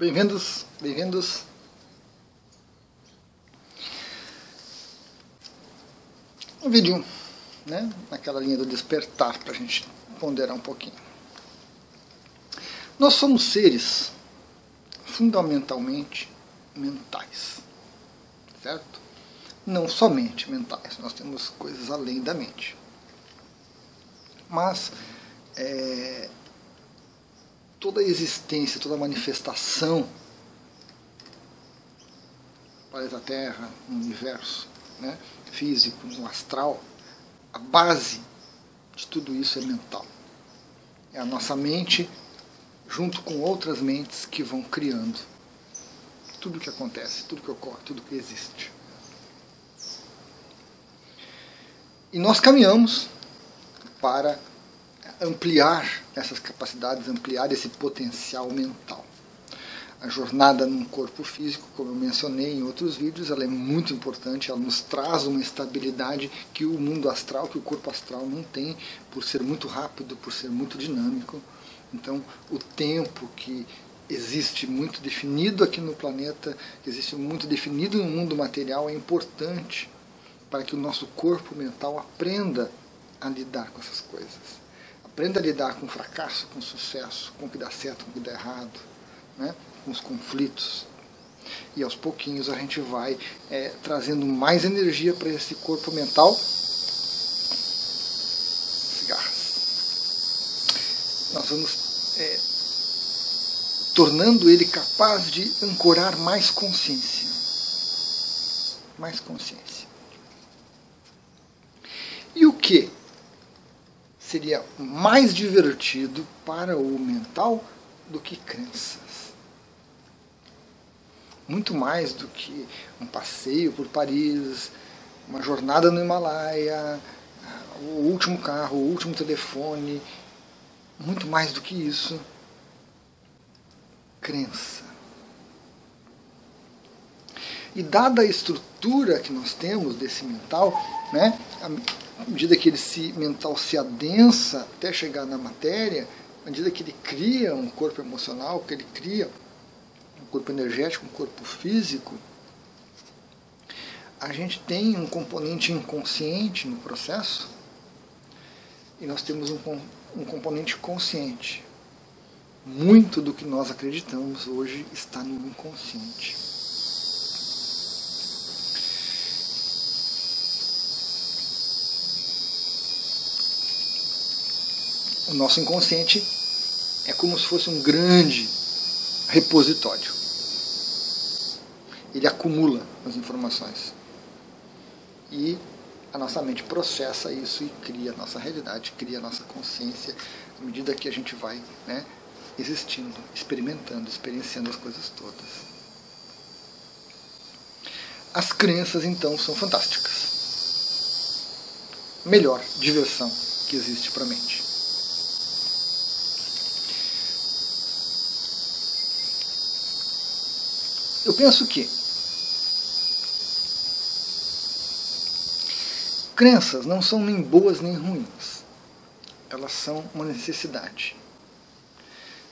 Bem-vindos, bem-vindos. Um vídeo, né, naquela linha do despertar, para a gente ponderar um pouquinho. Nós somos seres fundamentalmente mentais, certo? Não somente mentais, nós temos coisas além da mente. Mas toda a existência, toda a manifestação, planeta Terra, no universo, né, físico, no astral, a base de tudo isso é mental. É a nossa mente, junto com outras mentes que vão criando tudo o que acontece, tudo que ocorre, tudo que existe. E nós caminhamos para ampliar essas capacidades, ampliar esse potencial mental. A jornada num corpo físico, como eu mencionei em outros vídeos, ela é muito importante, ela nos traz uma estabilidade que o mundo astral, que o corpo astral não tem, por ser muito rápido, por ser muito dinâmico. Então, o tempo que existe muito definido aqui no planeta, que existe muito definido no mundo material, é importante para que o nosso corpo mental aprenda a lidar com essas coisas. Aprenda a lidar com o fracasso, com o sucesso, com o que dá certo, com o que dá errado, né? Com os conflitos. E aos pouquinhos a gente vai trazendo mais energia para esse corpo mental. Cigarras. Nós vamos tornando ele capaz de ancorar mais consciência. Mais consciência. E o que seria mais divertido para o mental do que crenças? Muito mais do que um passeio por Paris, uma jornada no Himalaia, o último carro, o último telefone. Muito mais do que isso, crença. E dada a estrutura que nós temos desse mental, né, à medida que esse mental se adensa até chegar na matéria, à medida que ele cria um corpo emocional, que ele cria um corpo energético, um corpo físico, a gente tem um componente inconsciente no processo e nós temos um componente consciente. Muito do que nós acreditamos hoje está no inconsciente. O nosso inconsciente é como se fosse um grande repositório. Ele acumula as informações. E a nossa mente processa isso e cria a nossa realidade, cria a nossa consciência, à medida que a gente vai, né, existindo, experimentando, experienciando as coisas todas. As crenças, então, são fantásticas. Melhor diversão que existe para a mente. Eu penso que crenças não são nem boas nem ruins. Elas são uma necessidade.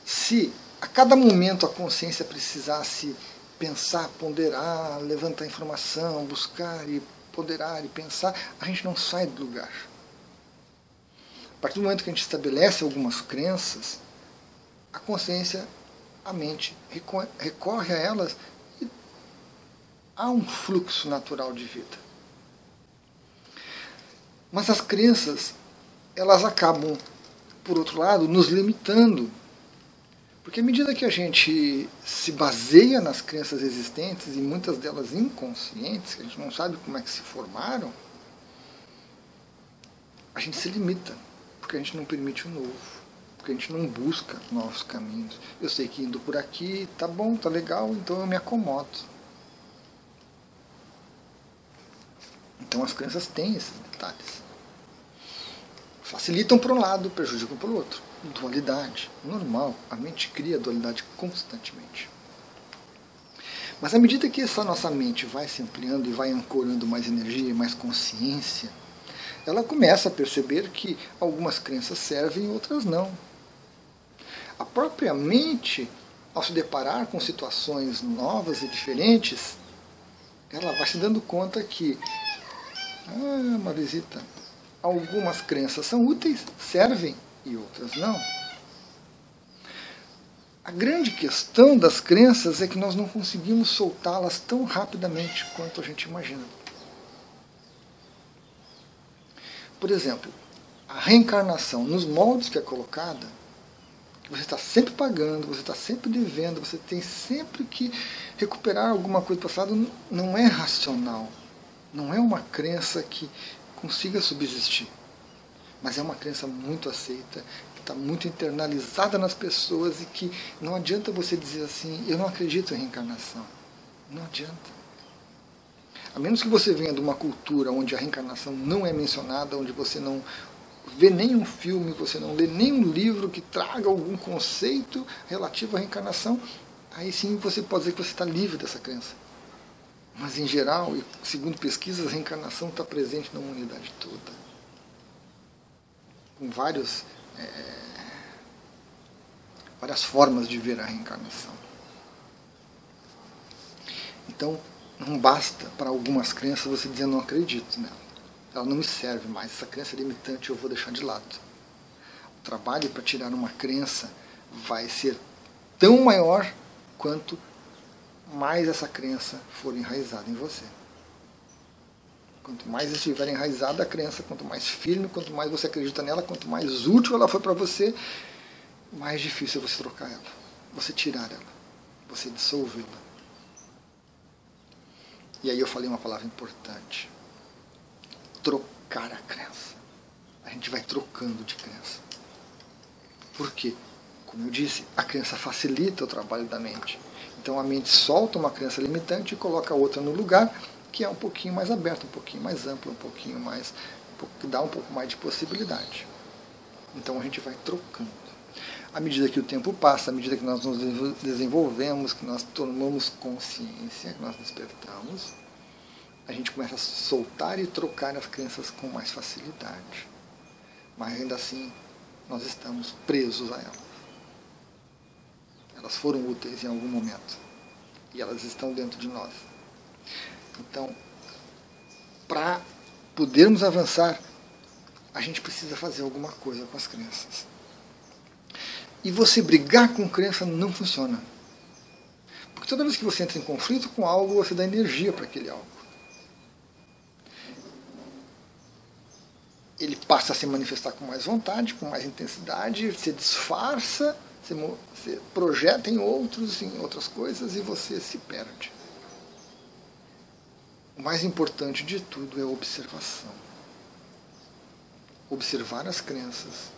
Se a cada momento a consciência precisasse pensar, ponderar, levantar informação, buscar e ponderar e pensar, a gente não sai do lugar. A partir do momento que a gente estabelece algumas crenças, a consciência, a mente, recorre a elas. Há um fluxo natural de vida. Mas as crenças, elas acabam, por outro lado, nos limitando. Porque à medida que a gente se baseia nas crenças existentes, e muitas delas inconscientes, que a gente não sabe como é que se formaram, a gente se limita, porque a gente não permite o novo, porque a gente não busca novos caminhos. Eu sei que indo por aqui, tá bom, tá legal, então eu me acomodo. Então as crenças têm esses detalhes. Facilitam por um lado, prejudicam pelo outro. Dualidade, normal. A mente cria dualidade constantemente. Mas à medida que essa nossa mente vai se ampliando e vai ancorando mais energia, mais consciência, ela começa a perceber que algumas crenças servem e outras não. A própria mente ao se deparar com situações novas e diferentes, ela vai se dando conta que, Marisita, algumas crenças são úteis, servem, e outras não. A grande questão das crenças é que nós não conseguimos soltá-las tão rapidamente quanto a gente imagina. Por exemplo, a reencarnação nos moldes que é colocada, que você está sempre pagando, você está sempre devendo, você tem sempre que recuperar alguma coisa do passado, não é racional. Não é uma crença que consiga subsistir. Mas é uma crença muito aceita, que está muito internalizada nas pessoas e que não adianta você dizer assim, eu não acredito em reencarnação. Não adianta. A menos que você venha de uma cultura onde a reencarnação não é mencionada, onde você não vê nenhum filme, você não lê nenhum livro que traga algum conceito relativo à reencarnação, aí sim você pode dizer que você está livre dessa crença. Mas em geral, e segundo pesquisas, a reencarnação está presente na humanidade toda. Com várias formas de ver a reencarnação. Então, não basta para algumas crenças você dizer não acredito nela. Ela não me serve mais, essa crença é limitante, eu vou deixar de lado. O trabalho para tirar uma crença vai ser tão maior quanto mais essa crença for enraizada em você. Quanto mais estiver enraizada a crença, quanto mais firme, quanto mais você acredita nela, quanto mais útil ela for para você, mais difícil é você trocar ela, você tirar ela, você dissolvê-la. E aí eu falei uma palavra importante. Trocar a crença. A gente vai trocando de crença. Por quê? Como eu disse, a crença facilita o trabalho da mente. Então a mente solta uma crença limitante e coloca outra no lugar, que é um pouquinho mais aberta, um pouquinho mais ampla, um pouquinho mais, que dá um pouco mais de possibilidade. Então a gente vai trocando. À medida que o tempo passa, à medida que nós nos desenvolvemos, que nós tomamos consciência, que nós despertamos, a gente começa a soltar e trocar as crenças com mais facilidade. Mas ainda assim, nós estamos presos a elas. Elas foram úteis em algum momento. E elas estão dentro de nós. Então, para podermos avançar, a gente precisa fazer alguma coisa com as crenças. E você brigar com crença não funciona. Porque toda vez que você entra em conflito com algo, você dá energia para aquele algo. Ele passa a se manifestar com mais vontade, com mais intensidade, se disfarça, se projeta em outras coisas e você se perde. O mais importante de tudo é a observação. Observar as crenças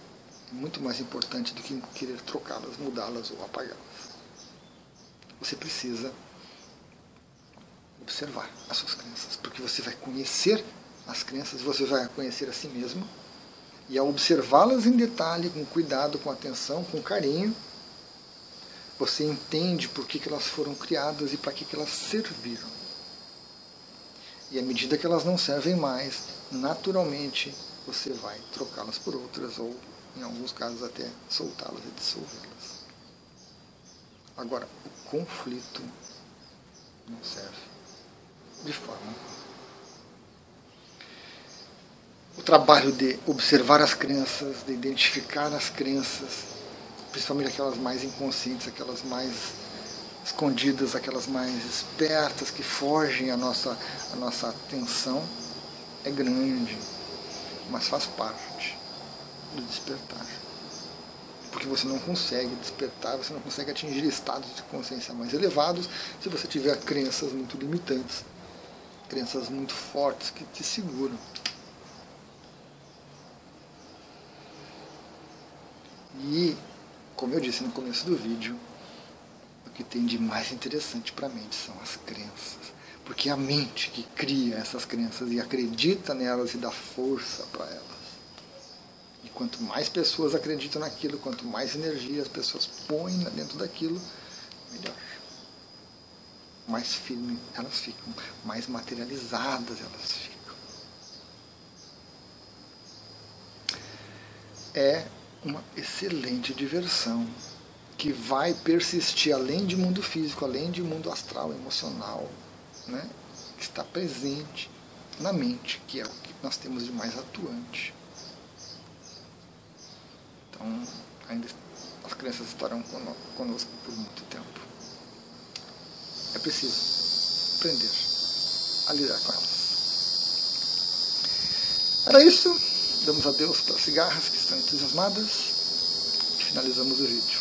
é muito mais importante do que querer trocá-las, mudá-las ou apagá-las. Você precisa observar as suas crenças, porque você vai conhecer as crenças, você vai conhecer a si mesmo, e ao observá-las em detalhe, com cuidado, com atenção, com carinho, você entende por que elas foram criadas e para que elas serviram. E à medida que elas não servem mais, naturalmente você vai trocá-las por outras, ou em alguns casos até soltá-las e dissolvê-las. Agora, o conflito não serve de forma alguma. O trabalho de observar as crenças, de identificar as crenças, principalmente aquelas mais inconscientes, aquelas mais escondidas, aquelas mais espertas, que fogem à nossa atenção, é grande, mas faz parte do despertar. Porque você não consegue despertar, você não consegue atingir estados de consciência mais elevados se você tiver crenças muito limitantes, crenças muito fortes que te seguram. E, como eu disse no começo do vídeo, o que tem de mais interessante para a mente são as crenças. Porque é a mente que cria essas crenças e acredita nelas e dá força para elas. E quanto mais pessoas acreditam naquilo, quanto mais energia as pessoas põem dentro daquilo, melhor. Mais firmes elas ficam, mais materializadas elas ficam. É uma excelente diversão que vai persistir além de mundo físico, além de mundo astral, emocional, né? Que está presente na mente, que é o que nós temos de mais atuante. Então, ainda as crenças estarão conosco por muito tempo. É preciso aprender a lidar com elas. Era isso. Damos adeus para as cigarras que estão entusiasmadas e finalizamos o vídeo.